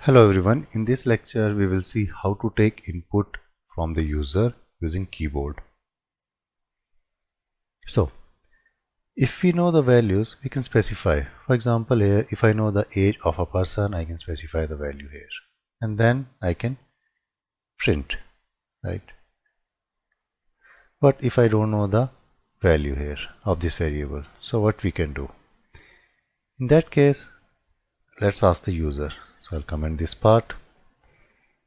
Hello everyone, in this lecture we will see how to take input from the user using keyboard. So, if we know the values, we can specify. For example, here if I know the age of a person, I can specify the value here. And then I can print, right? But if I don't know the value here of this variable, so what we can do? In that case, let's ask the user. So I'll comment this part.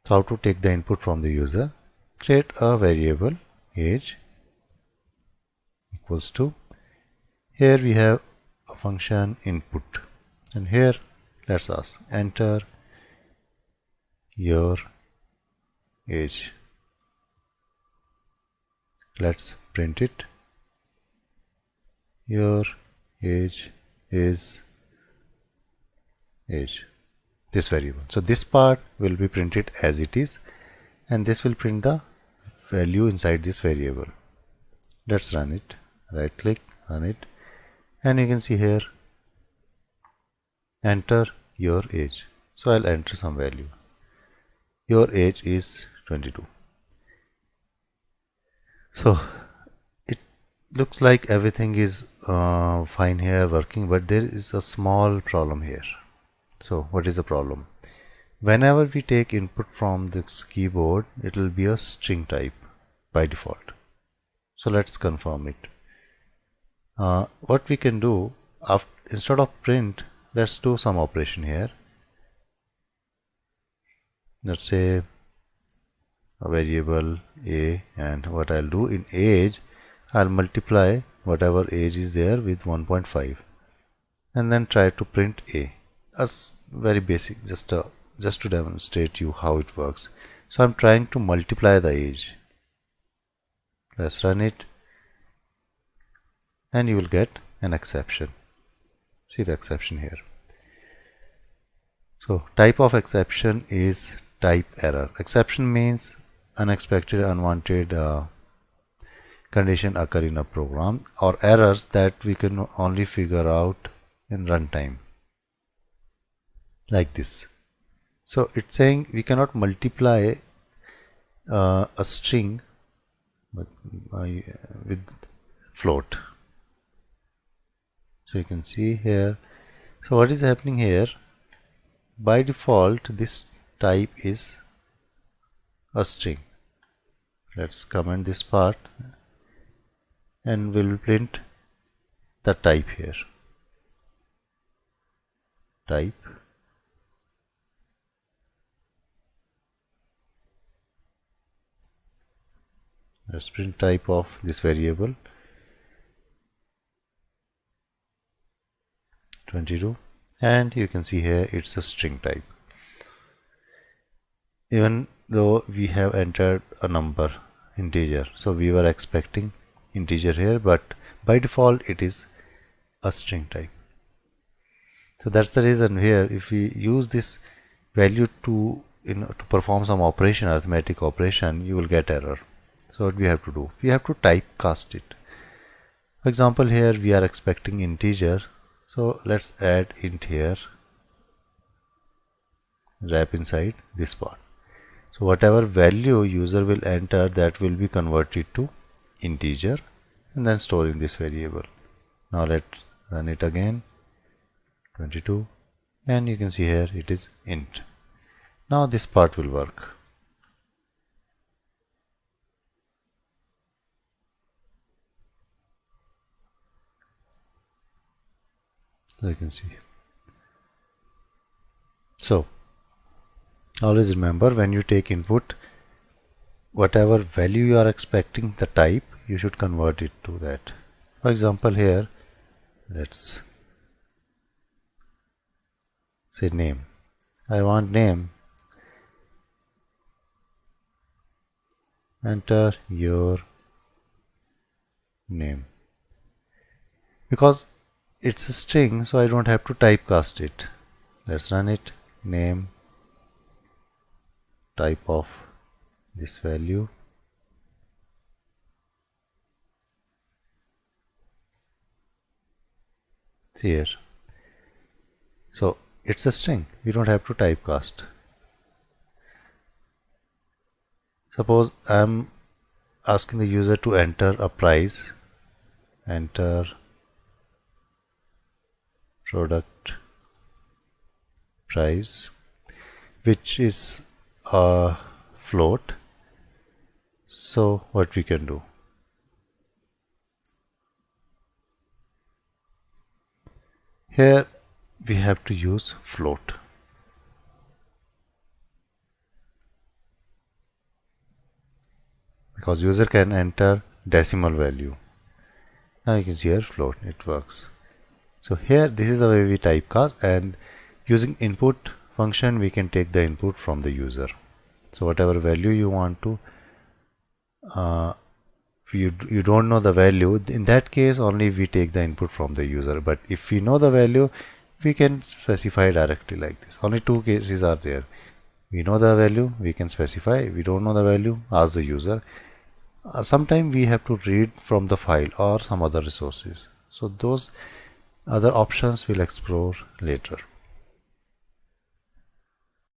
So how to take the input from the user? Create a variable age equals to, here we have a function input, and here let's ask enter your age. Let's print it. Your age is age, this variable. So this part will be printed as it is, and this will print the value inside this variable. Let's run it. Right click, run it, and you can see here enter your age. So I'll enter some value. Your age is 22. So it looks like everything is fine here, working, but there is a small problem here. So what is the problem? Whenever we take input from this keyboard, it will be a string type by default. So let's confirm it. What we can do, instead of print, let's do some operation here. Let's say a variable a, and what I'll do in age, I'll multiply whatever age is there with 1.5 and then try to print a. As very basic, just to demonstrate you how it works. So I'm trying to multiply the age. Let's run it, and you will get an exception. See the exception here. So type of exception is type error. Exception means unexpected, unwanted condition occur in a program, or errors that we can only figure out in runtime, like this. So it's saying we cannot multiply a string with float. So you can see here. So what is happening here? By default, this type is a string. Let's comment this part, and we'll print the type here. Type. Let's print type of this variable 22, and you can see here it's a string type. Even though we have entered a number, integer, so we were expecting integer here, but by default it is a string type. So that's the reason here, if we use this value to perform some operation, arithmetic operation, you will get error. So what we have to do? We have to typecast it. For example, here we are expecting integer, so let's add int here, wrap inside this part. So whatever value user will enter, that will be converted to integer and then store in this variable. Now let's run it again, 22, and you can see here it is int. Now this part will work. So you can see. So always remember, when you take input, whatever value you are expecting, the type, you should convert it to that. For example, here let's say name. I want name. Enter your name. Because it's a string, so I don't have to typecast it. Let's run it. Name, type of this value, here. So it's a string, we don't have to typecast. Suppose I'm asking the user to enter a price, enter product price, which is a float. So what we can do, here we have to use float, because user can enter decimal value. Now you can see here float, it works. So here this is the way we typecast, and using input function we can take the input from the user. So whatever value you want to, if you don't know the value, in that case only we take the input from the user. But if we know the value, we can specify directly like this. Only two cases are there. We know the value, we can specify. We don't know the value, ask the user. Sometimes we have to read from the file or some other resources. So those other options we'll explore later.